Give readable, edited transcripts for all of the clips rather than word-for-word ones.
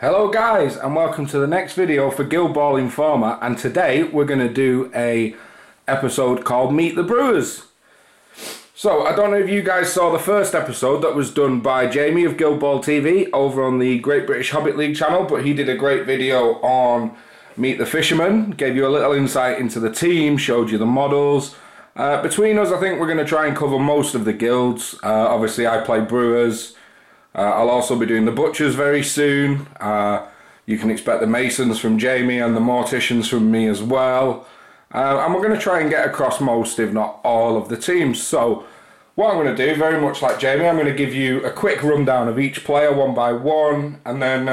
Hello guys, and welcome to the next video for Guild Ball Informer, and today we're going to do a episode called Meet the Brewers. So I don't know if you guys saw the first episode that was done by Jamie of Guild Ball TV over on the Great British Hobbit League channel, but he did a great video on Meet the Fishermen, gave you a little insight into the team, showed you the models. Between us I think we're going to try and cover most of the guilds. Obviously I play Brewers. I'll also be doing the Butchers very soon. You can expect the Masons from Jamie and the Morticians from me as well. And we're going to try and get across most, if not all, of the teams. So what I'm going to do, very much like Jamie, I'm going to give you a quick rundown of each player one by one, and then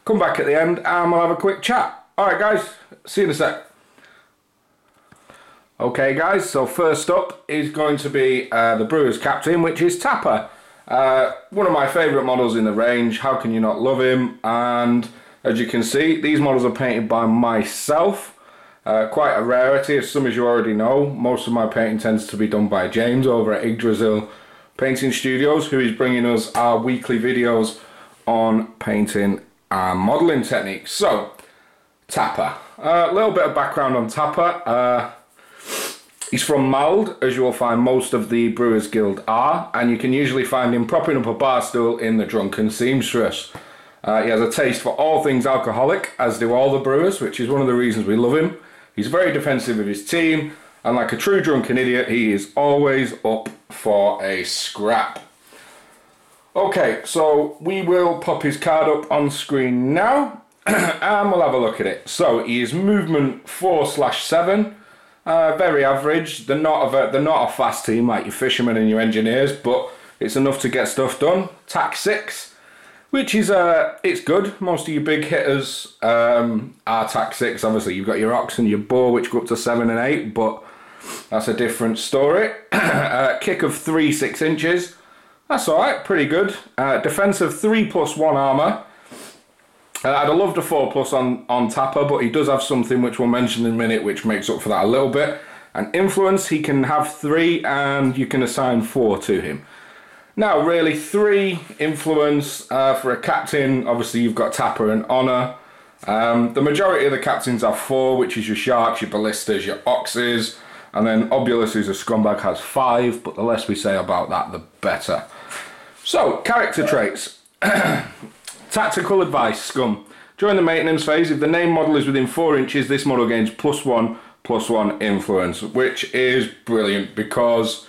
come back at the end and we'll have a quick chat. Alright guys, see you in a sec. Okay guys, so first up is going to be the Brewers captain, which is Tapper. One of my favourite models in the range. How can you not love him? And as you can see, these models are painted by myself. Quite a rarity, as some as you already know. Most of my painting tends to be done by James over at Yggdrasil Painting Studios, who is bringing us our weekly videos on painting and modelling techniques. So, Tapper. A little bit of background on Tapper. He's from Mald, as you will find most of the Brewers Guild are, and you can usually find him propping up a bar stool in the Drunken seamstress. He has a taste for all things alcoholic, as do all the Brewers, which is one of the reasons we love him. He's very defensive of his team, and like a true drunken idiot, he is always up for a scrap. Okay, so we will pop his card up on screen now, and we'll have a look at it. So he is movement 4/7. Very average. They're not a fast team like your fishermen and your engineers, but it's enough to get stuff done. Tack 6, which is it's good. Most of your big hitters are tack 6. Obviously, you've got your ox and your boar, which go up to 7 and 8, but that's a different story. Kick of 3 6 inches. That's all right. Pretty good. Defense of 3+1 armor. I'd have loved a 4+ on Tapper, but he does have something which we'll mention in a minute which makes up for that a little bit. And influence, he can have 3 and you can assign 4 to him. Now really 3 influence for a captain. Obviously you've got Tapper and Honor. The majority of the captains have 4, which is your sharks, your ballistas, your oxes. And then Obulus, who's a scumbag, has 5, but the less we say about that the better. So, character traits. Tactical advice, Scum. During the maintenance phase, if the named model is within 4 inches, this model gains +1/+1 influence, which is brilliant because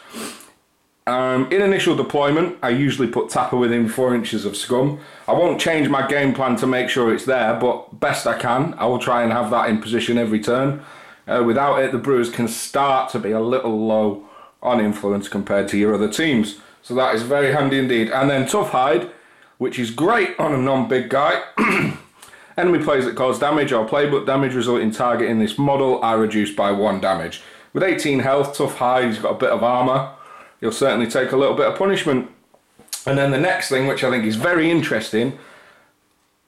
in initial deployment, I usually put Tapper within 4 inches of Scum. I won't change my game plan to make sure it's there, but best I can, I will try and have that in position every turn. Without it, the Brewers can start to be a little low on influence compared to your other teams. So that is very handy indeed. And then Tough Hide, which is great on a non-big guy. Enemy players that cause damage or playbook damage resulting target in this model are reduced by 1 damage. With 18 health, Tough Hide, he's got a bit of armour. He'll certainly take a little bit of punishment. And then the next thing, which I think is very interesting,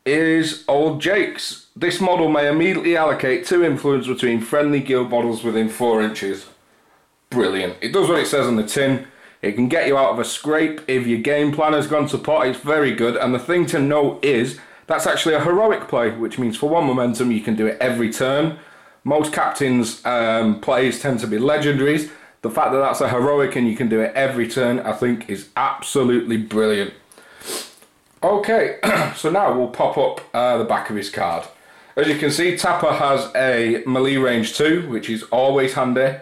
is Old Jake's. This model may immediately allocate 2 influence between friendly guild models within 4 inches. Brilliant. It does what it says on the tin. It can get you out of a scrape if your game plan has gone to pot. It's very good. And the thing to note is that's actually a heroic play, which means for 1 momentum you can do it every turn. Most captains' plays tend to be legendaries. The fact that that's a heroic and you can do it every turn, I think is absolutely brilliant. Okay, so now we'll pop up the back of his card. As you can see, Tapper has a melee range 2, which is always handy.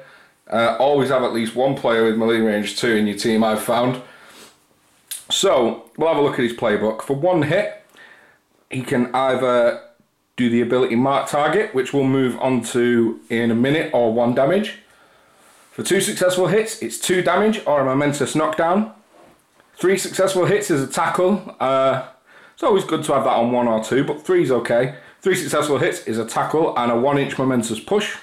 Always have at least 1 player with melee range 2 in your team, I've found. So, we'll have a look at his playbook. For 1 hit, he can either do the ability Mark Target, which we'll move on to in a minute, or 1 damage. For 2 successful hits, it's 2 damage or a momentous knockdown. 3 successful hits is a tackle. It's always good to have that on 1 or 2, but 3 is okay. 3 successful hits is a tackle and a 1-inch momentous push.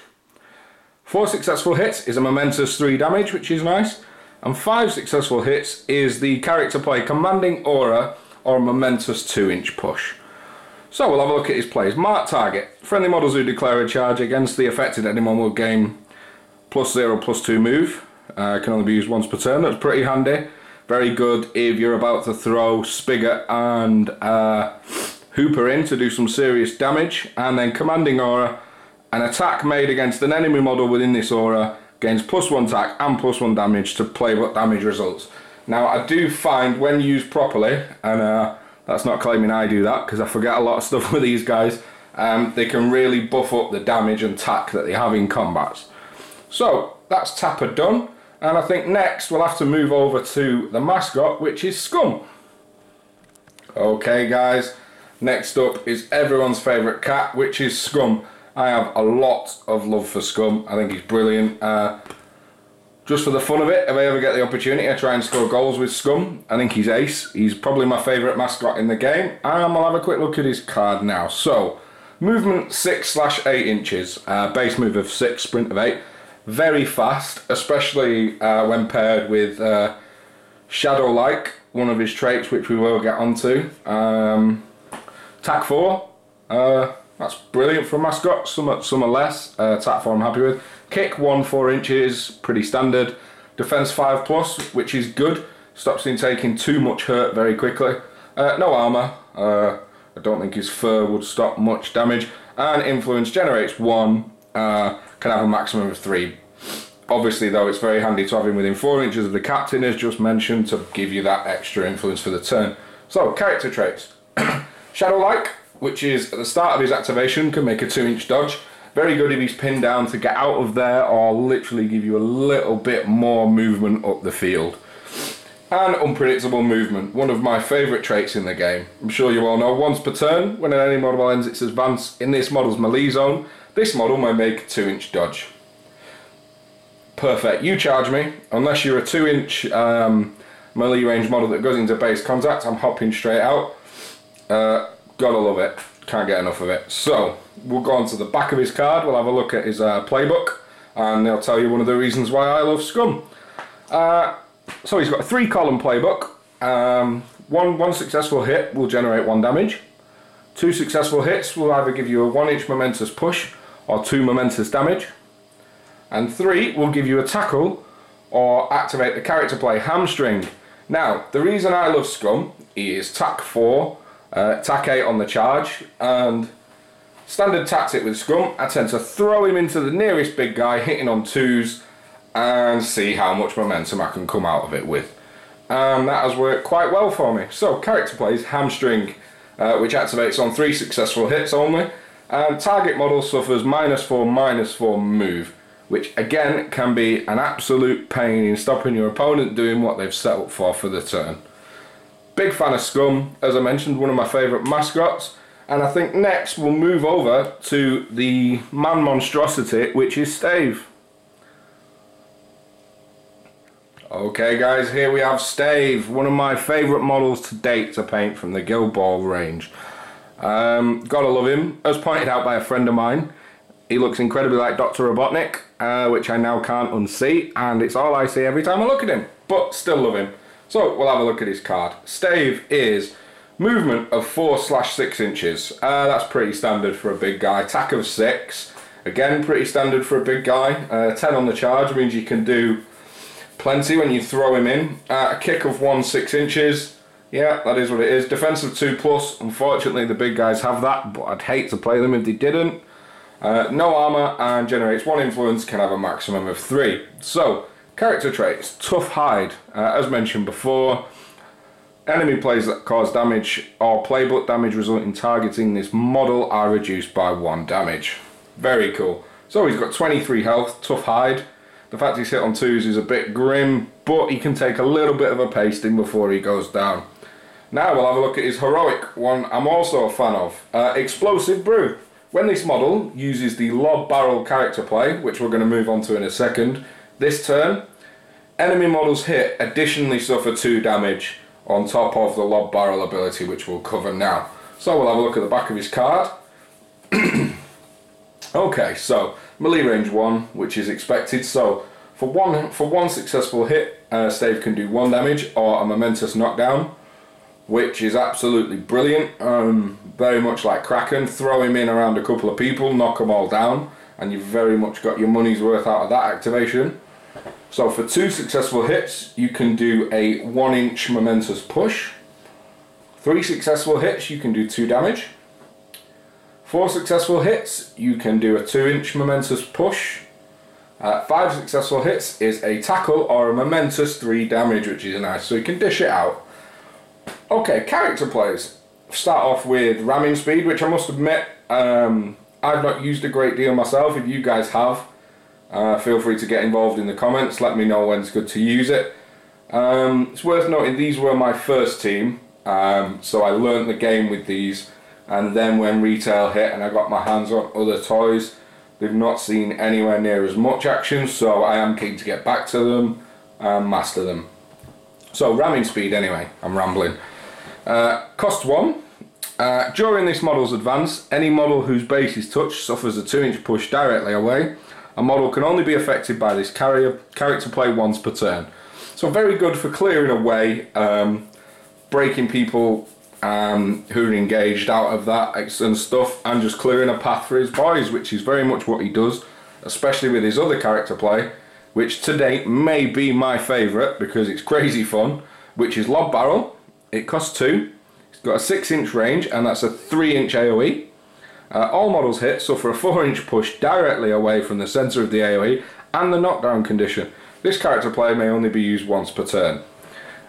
4 successful hits is a momentous 3 damage, which is nice. And 5 successful hits is the character play Commanding Aura or a momentous 2-inch push. So we'll have a look at his plays. Mark Target. Friendly models who declare a charge against the affected anyone will gain +0/+2 move. Can only be used once per turn. That's pretty handy. Very good if you're about to throw Spigot and Hooper in to do some serious damage, and then Commanding Aura. An attack made against an enemy model within this aura gains +1 attack and +1 damage to playbook damage results. Now I do find when used properly, and that's not claiming I do that because I forget a lot of stuff with these guys, they can really buff up the damage and attack that they have in combats. So that's Tapper done, and I think next we'll have to move over to the mascot, which is Scum. Okay guys, next up is everyone's favourite cat, which is Scum. I have a lot of love for Scum. I think he's brilliant. Just for the fun of it, if I ever get the opportunity to try and score goals with Scum, I think he's ace. He's probably my favourite mascot in the game. And we'll have a quick look at his card now. So, movement 6/8 inches. Base move of 6, sprint of 8. Very fast, especially when paired with Shadow-like, one of his traits, which we will get onto. Attack 4. That's brilliant for a mascot. Some are less. Attack 4 I'm happy with. Kick 1 4 inches, pretty standard. Defense 5+, which is good. Stops him taking too much hurt very quickly. No armor. I don't think his fur would stop much damage. And influence generates 1. Can have a maximum of 3. Obviously though, it's very handy to have him within 4 inches of the captain, as just mentioned, to give you that extra influence for the turn. So, character traits. Shadow-like, which is at the start of his activation, can make a 2-inch dodge. Very good if he's pinned down to get out of there or literally give you a little bit more movement up the field. And unpredictable movement, one of my favourite traits in the game. I'm sure you all know, once per turn, when an enemy model ends its advance in this model's melee zone, this model may make a 2-inch dodge. Perfect, you charge me, unless you're a 2-inch melee range model that goes into base contact, I'm hopping straight out. Gotta love it, can't get enough of it. So, we'll go on to the back of his card, we'll have a look at his playbook, and they'll tell you one of the reasons why I love Scum. So he's got a 3-column playbook. One successful hit will generate 1 damage. 2 successful hits will either give you a 1-inch momentous push or 2 momentous damage. And 3 will give you a tackle or activate the character play Hamstring. Now, the reason I love Scum is tack 4, tack 8 on the charge, and standard tactic with Scum, I tend to throw him into the nearest big guy, hitting on 2s, and see how much momentum I can come out of it with. And that has worked quite well for me. So, character plays Hamstring, which activates on 3 successful hits only, and target model suffers -4/-4 move, which again can be an absolute pain in stopping your opponent doing what they've set up for the turn. Big fan of Scum, as I mentioned, one of my favourite mascots, and I think next we'll move over to the man monstrosity, which is Stave. Okay guys, here we have Stave, one of my favourite models to date to paint from the Guild Ball range. Gotta love him. As pointed out by a friend of mine, he looks incredibly like Dr. Robotnik, which I now can't unsee, and it's all I see every time I look at him, but still love him. So we'll have a look at his card. Stave is movement of 4/6 inches. That's pretty standard for a big guy. Attack of 6, again pretty standard for a big guy. 10 on the charge means you can do plenty when you throw him in. A kick of 1/6 inches. Yeah, that is what it is. Defense of 2+. Unfortunately, the big guys have that, but I'd hate to play them if they didn't. No armor and generates 1 influence, can have a maximum of 3. So, character traits. Tough hide. As mentioned before, enemy plays that cause damage or playbook damage resulting in targeting this model are reduced by 1 damage. Very cool. So he's got 23 health, tough hide. The fact he's hit on 2s is a bit grim, but he can take a little bit of a pasting before he goes down. Now we'll have a look at his heroic, one I'm also a fan of. Explosive Brew. When this model uses the lob barrel character play, which we're going to move on to in a second, this turn, enemy models hit additionally suffer 2 damage on top of the lob barrel ability, which we'll cover now. So we'll have a look at the back of his card. Okay, so melee range 1, which is expected. So for one successful hit, Stave can do 1 damage or a momentous knockdown, which is absolutely brilliant. Very much like Kraken, throw him in around a couple of people, knock them all down, and you've very much got your money's worth out of that activation. So for 2 successful hits, you can do a 1-inch momentous push. 3 successful hits, you can do 2 damage. 4 successful hits, you can do a 2-inch momentous push. 5 successful hits is a tackle or a momentous 3 damage, which is nice, so you can dish it out. Okay, character plays. Start off with ramming speed, which I must admit, I've not used a great deal myself. If you guys have, feel free to get involved in the comments, let me know when it's good to use it. It's worth noting these were my first team, so I learnt the game with these, and then when retail hit and I got my hands on other toys, they've not seen anywhere near as much action, so I am keen to get back to them and master them. So ramming speed anyway, I'm rambling. Cost 1. During this model's advance, any model whose base is touched suffers a 2-inch push directly away. A model can only be affected by this character play once per turn. So very good for clearing away, breaking people who are engaged out of that and stuff, and just clearing a path for his boys, which is very much what he does, especially with his other character play, which to date may be my favourite because it's crazy fun, which is Lob Barrel. It costs 2. It's got a 6-inch range, and that's a 3-inch AoE. All models hit suffer a 4-inch push directly away from the centre of the AoE and the knockdown condition. This character play may only be used once per turn.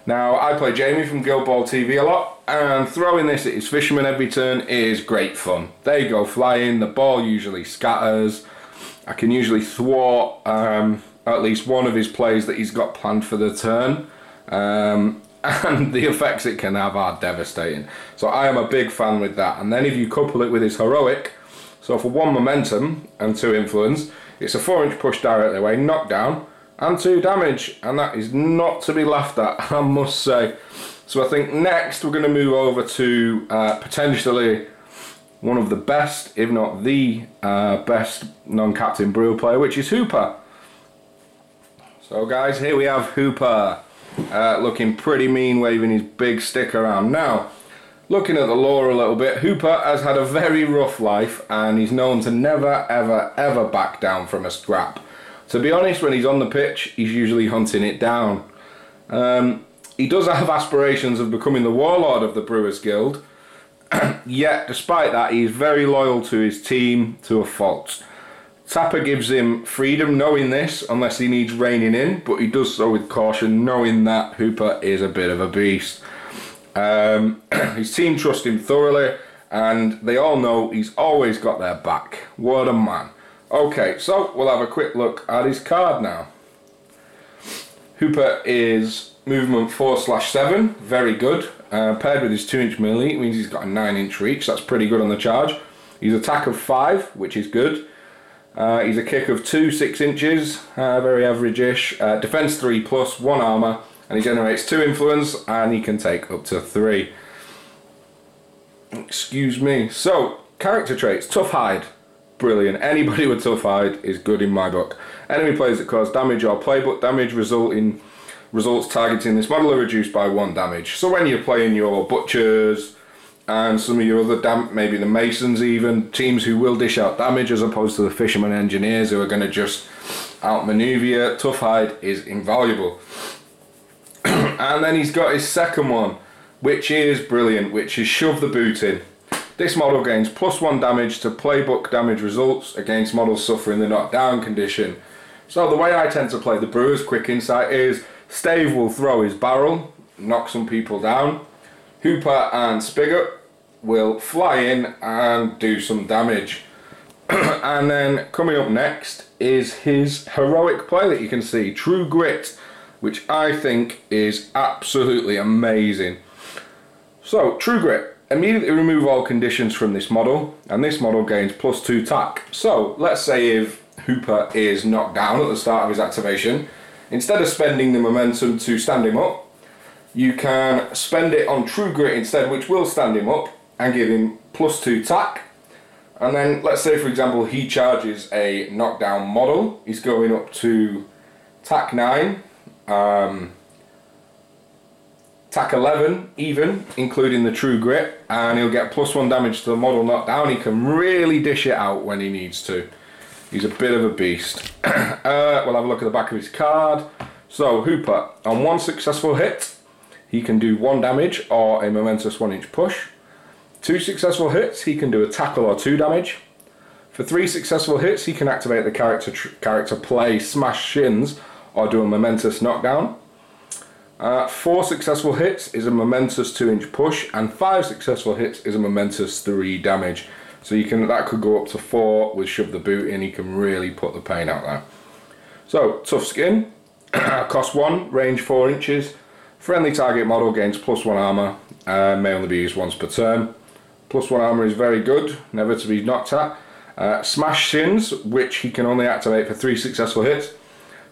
Now, I play Jamie from Guild Ball TV a lot, and throwing this at his fisherman every turn is great fun. They go flying, the ball usually scatters. I can usually thwart at least one of his plays that he's got planned for the turn. And the effects it can have are devastating. So I am a big fan with that. And then if you couple it with his heroic, so for 1 momentum and 2 influence, it's a 4-inch push directly away, knockdown, and 2 damage. And that is not to be laughed at, I must say. So I think next we're going to move over to potentially one of the best, if not the best non-captain brewer player, which is Hooper. So guys, here we have Hooper. Looking pretty mean, waving his big stick around. Now, looking at the lore a little bit, Hooper has had a very rough life, and he's known to never, ever, ever back down from a scrap. To be honest, when he's on the pitch, he's usually hunting it down. He does have aspirations of becoming the warlord of the Brewers Guild, yet despite that, he's very loyal to his team to a fault. Tapper gives him freedom knowing this, unless he needs reining in, but he does so with caution, knowing that Hooper is a bit of a beast. His team trust him thoroughly, and they all know he's always got their back. What a man. Okay, so we'll have a quick look at his card now. Hooper is movement 4/7, very good. Paired with his 2-inch melee, it means he's got a 9-inch reach, that's pretty good on the charge. He's attack of 5, which is good. He's a kick of 2, 6 inches, very average-ish. Defense 3+, 1 armor, and he generates 2 influence, and he can take up to 3. Excuse me. So, character traits, tough hide, brilliant. Anybody with tough hide is good in my book. Enemy players that cause damage or playbook damage results targeting this model are reduced by 1 damage. So when you're playing your butchers and some of your other maybe the masons even, teams who will dish out damage as opposed to the fishermen engineers who are going to just outmaneuver you, tough hide is invaluable. And then he's got his second one, which is brilliant, which is shove the boot in. This model gains +1 damage to playbook damage results against models suffering the knockdown condition. So the way I tend to play the Brewers quick insight is Stave will throw his barrel, knock some people down. Hooper and Spigot will fly in and do some damage. And then coming up next is his heroic play that you can see, True Grit, which I think is absolutely amazing. So, True Grit, immediately remove all conditions from this model, and this model gains +2 tack. So, let's say if Hooper is knocked down at the start of his activation, instead of spending the momentum to stand him up, you can spend it on True Grit instead, which will stand him up and give him +2 tack. And then, let's say for example, he charges a knockdown model. He's going up to tack 9, tack 11 even, including the True Grit, and he'll get +1 damage to the model knockdown. He can really dish it out when he needs to. He's a bit of a beast. We'll have a look at the back of his card. So, Hooper, on 1 successful hit, he can do 1 damage or a momentous 1-inch push. 2 successful hits, he can do a tackle or 2 damage. For 3 successful hits, he can activate the character play smash shins or do a momentous knockdown. 4 successful hits is a momentous 2-inch push, and 5 successful hits is a momentous 3 damage. So that could go up to 4 with shove the boot in. He can really put the pain out there. So tough skin, cost 1, range 4 inches. Friendly target model gains +1 armor. May only be used once per turn. +1 armor is very good, never to be knocked at. Smash shins, which he can only activate for 3 successful hits.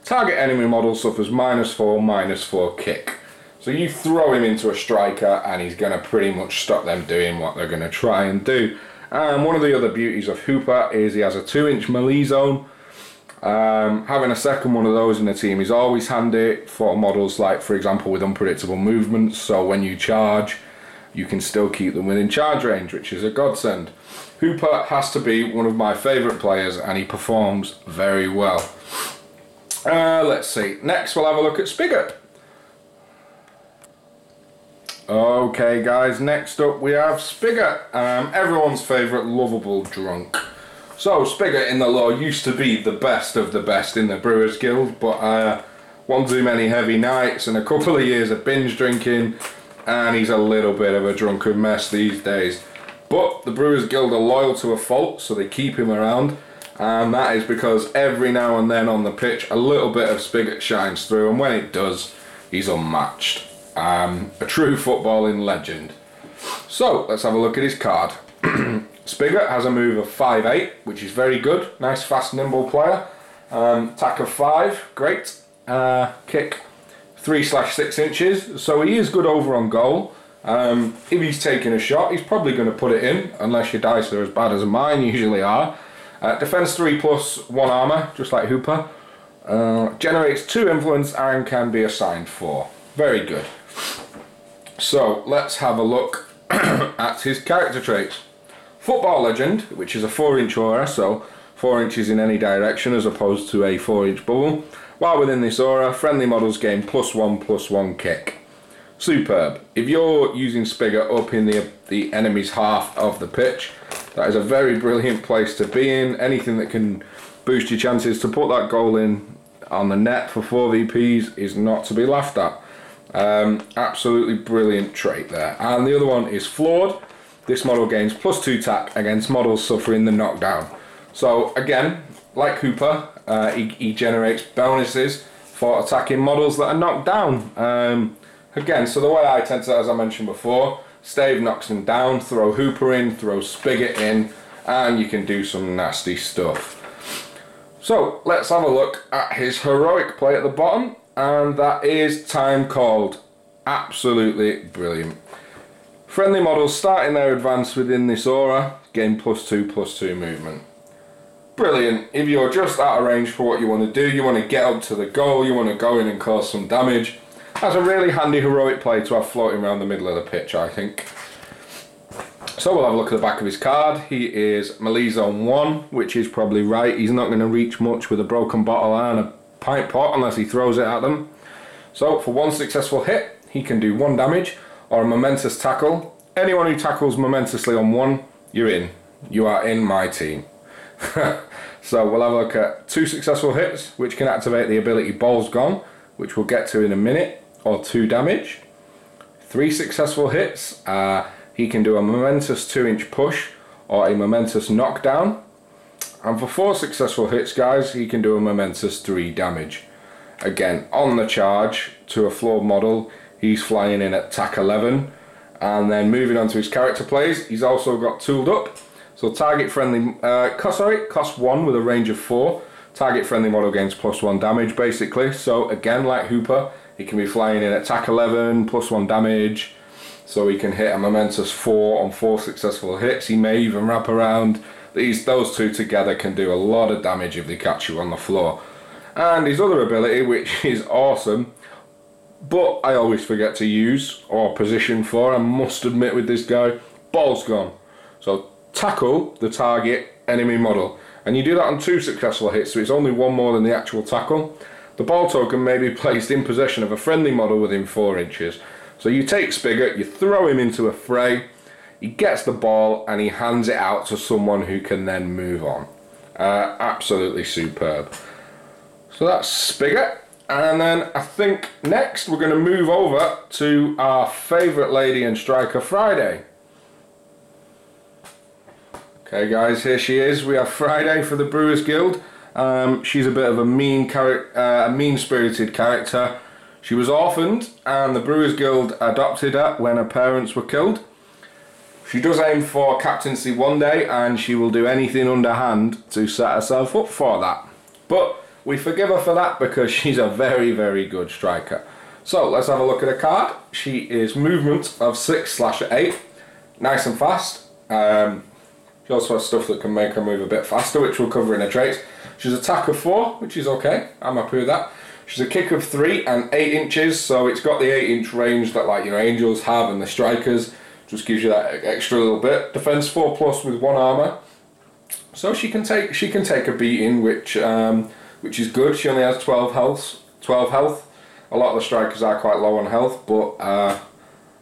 Target enemy model suffers -4/-4 kick. So you throw him into a striker and he's going to pretty much stop them doing what they're going to try and do. And one of the other beauties of Hooper is he has a 2-inch melee zone. Having a second one of those in the team is always handy for models like, for example, with unpredictable movements. So when you charge, you can still keep them within charge range, which is a godsend. Hooper has to be one of my favourite players and he performs very well. Let's see. Next we'll have a look at Spigot. Okay guys, next up we have Spigot. Everyone's favourite lovable drunk. So Spigot in the lore used to be the best of the best in the Brewers Guild, but one too many heavy nights and a couple of years of binge drinking, and he's a little bit of a drunken mess these days. But the Brewers Guild are loyal to a fault, so they keep him around. And that is because every now and then on the pitch a little bit of Spigot shines through, and when it does, he's unmatched. A true footballing legend. So let's have a look at his card. Spigot has a move of 5'8", which is very good. Nice fast nimble player. Tack of 5, great. Kick 3/6 inches, so he is good over on goal. If he's taking a shot, he's probably going to put it in, unless your dice are as bad as mine usually are. Defense 3 +1 armor, just like Hooper. Generates 2 influence and can be assigned 4. Very good. So let's have a look at his character traits. Football legend, which is a 4-inch aura, so 4 inches in any direction as opposed to a 4-inch bubble. While within this aura, friendly models gain +1/+1 kick. Superb. If you're using Spigot up in the enemy's half of the pitch, that is a very brilliant place to be in. Anything that can boost your chances to put that goal in on the net for 4 VPs is not to be laughed at. Absolutely brilliant trait there. And the other one is flawed. This model gains +2 tack against models suffering the knockdown. So again, like Hooper, he generates bonuses for attacking models that are knocked down. Again, so the way I tend to, as I mentioned before, Stave knocks him down, throw Hooper in, throw Spigot in, and you can do some nasty stuff. So let's have a look at his heroic play at the bottom, and that is Time Called. Absolutely brilliant. Friendly models starting their advance within this aura gain +2/+2 movement. Brilliant. If you're just out of range for what you want to do, you want to get up to the goal, you want to go in and cause some damage, that's a really handy heroic play to have floating around the middle of the pitch, I think. So we'll have a look at the back of his card. He is Melee Zone 1, which is probably right. He's not going to reach much with a broken bottle and a pint pot unless he throws it at them. So for 1 successful hit, he can do 1 damage or a momentous tackle. Anyone who tackles momentously on 1, you're in. You are in my team. So we'll have a look at 2 successful hits, which can activate the ability Ball's Gone, which we'll get to in a minute, or 2 damage. 3 successful hits, he can do a momentous 2-inch push or a momentous knockdown. And for 4 successful hits, guys, he can do a momentous 3 damage. Again, on the charge to a flawed model, he's flying in at tack 11. And then moving on to his character plays, he's also got tooled up. So target friendly, cost 1 with a range of 4. Target friendly model gains +1 damage basically. So again, like Hooper, he can be flying in at tack 11, +1 damage. So he can hit a momentous 4 on 4 successful hits. He may even wrap around. Those two together can do a lot of damage if they catch you on the floor. And his other ability, which is awesome, but I always forget to use or position for, I must admit with this guy, Ball's Gone. So tackle the target enemy model. And you do that on 2 successful hits, so it's only 1 more than the actual tackle. The ball token may be placed in possession of a friendly model within 4 inches. So you take Spigot, you throw him into a fray, he gets the ball and he hands it out to someone who can then move on. Absolutely superb. So that's Spigot. And then I think next we're going to move over to our favourite lady and striker, Friday. Okay guys, here she is. We have Friday for the Brewers Guild. She's a bit of a mean-spirited character. She was orphaned and the Brewers Guild adopted her when her parents were killed. She does aim for captaincy one day and she will do anything underhand to set herself up for that. But we forgive her for that because she's a very, very good striker. So let's have a look at her card. She is movement of 6/8, nice and fast. She also has stuff that can make her move a bit faster, which we'll cover in her traits. She's attack of 4, which is okay. I'm happy with that. She's a kick of 3 and 8 inches, so it's got the 8-inch range that like your angels have and the strikers. Just gives you that extra little bit. Defense 4+ with 1 armor. So she can take a beating, which is good. She only has 12 health. A lot of the strikers are quite low on health, but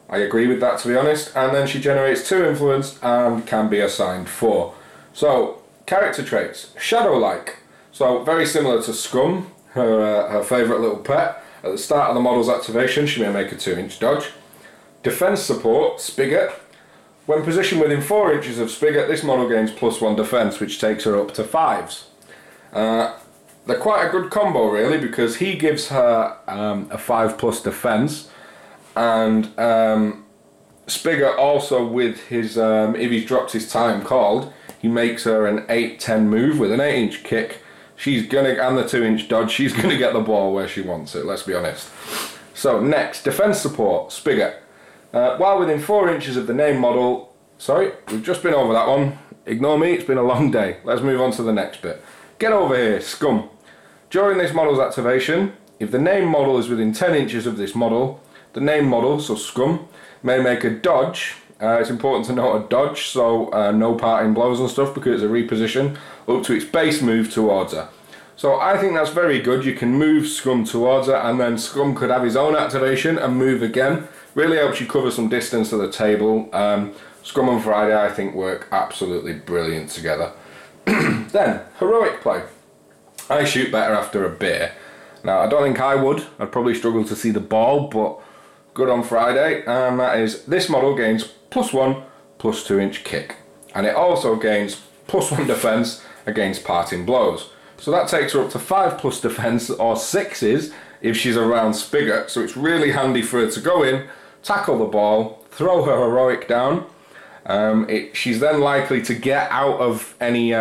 I agree with that, to be honest. And then she generates 2 influence and can be assigned 4. So character traits: shadow-like. So very similar to Scrum, her favourite little pet. At the start of the model's activation, she may make a 2-inch dodge. Defense support, Spigot. When positioned within 4 inches of Spigot, this model gains +1 defense, which takes her up to 5s. They're quite a good combo, really, because he gives her a 5+ defense, and Spigot also with his, if he's dropped his time called, he makes her an 8-10 move with an 8-inch kick. She's gonna, and the 2-inch dodge, she's gonna get the ball where she wants it, let's be honest. So next, defense support, Spigot. While within 4 inches of the name model, sorry, we've just been over that one. Ignore me, it's been a long day. Let's move on to the next bit. Get over here, Scum. During this model's activation, if the name model is within 10 inches of this model, the name model, so Scum, may make a dodge. It's important to note a dodge, so no parting blows and stuff, because it's a reposition up to its base move towards her. So I think that's very good. You can move Scum towards her, and then Scum could have his own activation and move again. Really helps you cover some distance to the table. Scrum and Friday, I think, work absolutely brilliant together. Then, heroic play. I shoot better after a beer. Now, I don't think I would. I'd probably struggle to see the ball, but good on Friday. And that is, this model gains +1, +2-inch kick. And it also gains +1 defense against parting blows. So that takes her up to 5+ defense, or 6s if she's around Spigot. So it's really handy for her to go in, tackle the ball, throw her heroic down. She's then likely to get out of any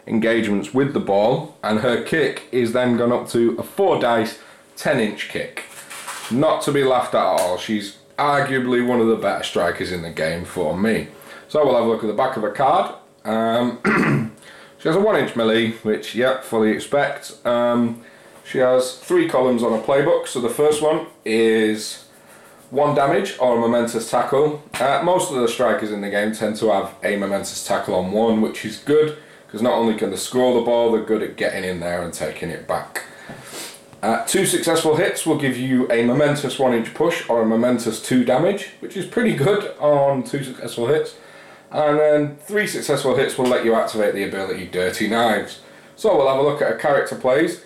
engagements with the ball, and her kick is then gone up to a 4 dice 10-inch kick. Not to be laughed at all. She's arguably one of the better strikers in the game for me. So we'll have a look at the back of her card. She has a 1-inch melee, which, yep, fully expect. She has 3 columns on a playbook. So the first one is 1 damage or a momentous tackle. Most of the strikers in the game tend to have a momentous tackle on 1, which is good, because not only can they score the ball, they're good at getting in there and taking it back. 2 successful hits will give you a momentous 1-inch push or a momentous 2 damage, which is pretty good on 2 successful hits. And then 3 successful hits will let you activate the ability Dirty Knives. So we'll have a look at her character plays.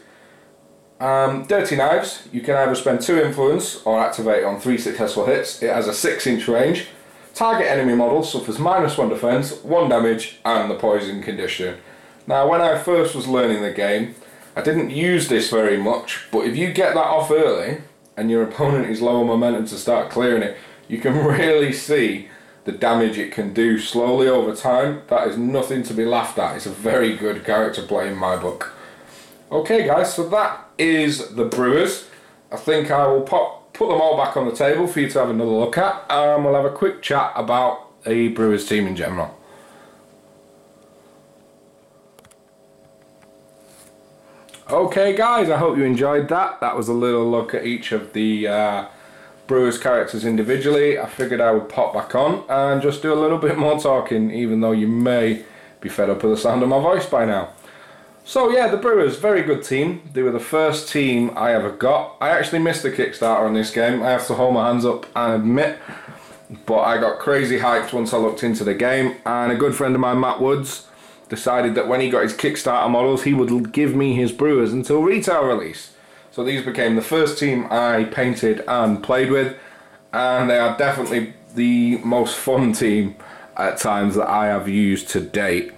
Dirty Knives, you can either spend 2 influence or activate on 3 successful hits. It has a 6-inch range. Target enemy model suffers -1 defense, 1 damage, and the poison condition. Now, when I first was learning the game, I didn't use this very much, but if you get that off early and your opponent is low on momentum to start clearing it, you can really see the damage it can do slowly over time. That is nothing to be laughed at. It's a very good character play in my book. Okay guys, so that is the Brewers. I think I will put them all back on the table for you to have another look at, and we'll have a quick chat about the Brewers team in general. Okay guys, I hope you enjoyed that. That was a little look at each of the Brewers characters individually. I figured I would pop back on and just do a little bit more talking, even though you may be fed up with the sound of my voice by now. So yeah, the Brewers, very good team. They were the first team I ever got. I actually missed the Kickstarter on this game. I have to hold my hands up and admit. But I got crazy hyped once I looked into the game. And a good friend of mine, Matt Woods, decided that when he got his Kickstarter models, he would give me his Brewers until retail release. So these became the first team I painted and played with. And they are definitely the most fun team at times that I have used to date.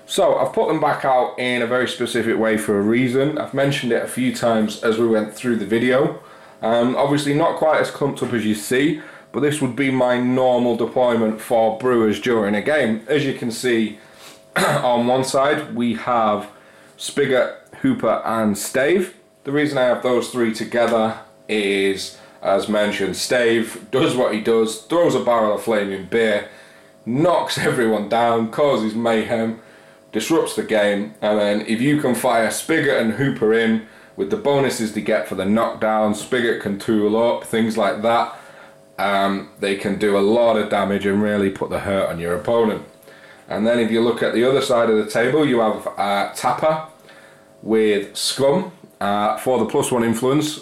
So I've put them back out in a very specific way for a reason. I've mentioned it a few times as we went through the video. Obviously not quite as clumped up as you see, but this would be my normal deployment for Brewers during a game. As you can see on one side we have Spigot, Hooper and Stave. The reason I have those three together is, as mentioned, Stave does what he does, throws a barrel of flaming beer, knocks everyone down, causes mayhem, disrupts the game, and then if you can fire Spigot and Hooper in with the bonuses they get for the knockdown, Spigot can tool up, things like that. They can do a lot of damage and really put the hurt on your opponent. And then if you look at the other side of the table, you have Tapper with Scrum for the +1 influence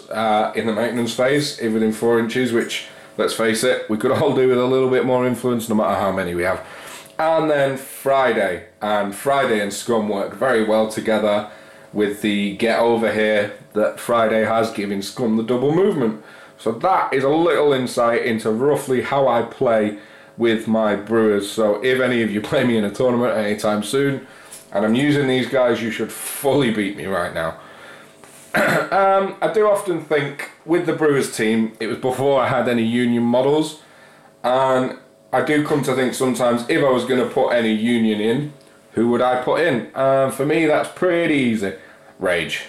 in the maintenance phase, if within 4 inches, which, let's face it, we could all do with a little bit more influence no matter how many we have. And then Friday, and Friday and Scrum work very well together with the get over here that Friday has, giving Scrum the double movement. So that is a little insight into roughly how I play with my Brewers. So if any of you play me in a tournament anytime soon and I'm using these guys, you should fully beat me right now. I do often think with the Brewers team, it was before I had any Union models, and I do come to think sometimes if I was going to put any Union in, who would I put in? For me, that's pretty easy. Rage.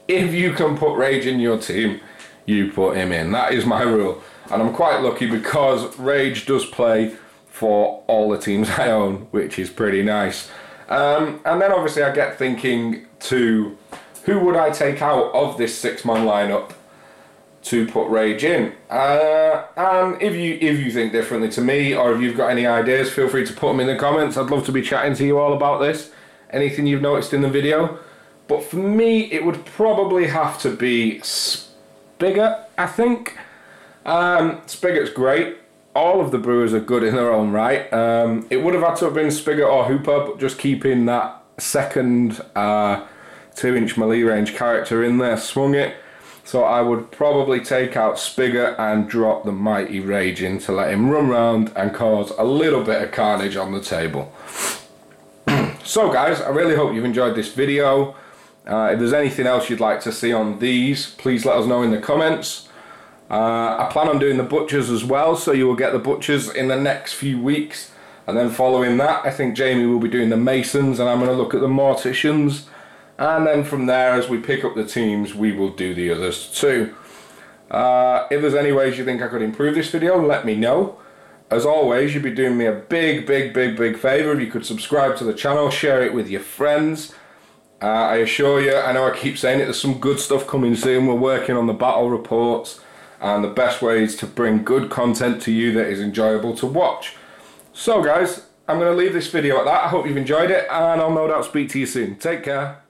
If you can put Rage in your team, you put him in. That is my rule. And I'm quite lucky because Rage does play for all the teams I own, which is pretty nice. And then obviously I get thinking to who would I take out of this 6-man lineup to put Rage in. And if you think differently to me, or if you've got any ideas, feel free to put them in the comments. I'd love to be chatting to you all about this. Anything you've noticed in the video. But for me, it would probably have to be Spigot, I think. Spigot's great. All of the Brewers are good in their own right. It would have had to have been Spigot or Hooper, but just keeping that second 2-inch melee range character in there swung it. So I would probably take out Spigot and drop the mighty Rage in to let him run round and cause a little bit of carnage on the table. So guys, I really hope you've enjoyed this video. If there's anything else you'd like to see on these, please let us know in the comments. I plan on doing the Butchers as well, so you will get the Butchers in the next few weeks. And then following that, I think Jamie will be doing the Masons, and I'm going to look at the Morticians. And then from there, as we pick up the teams, we will do the others too. If there's any ways you think I could improve this video, let me know. As always, you'd be doing me a big favour if you could subscribe to the channel, share it with your friends. I assure you, I know I keep saying it, there's some good stuff coming soon. We're working on the battle reports and the best ways to bring good content to you that is enjoyable to watch. So guys, I'm going to leave this video at that. I hope you've enjoyed it, and I'll no doubt speak to you soon. Take care.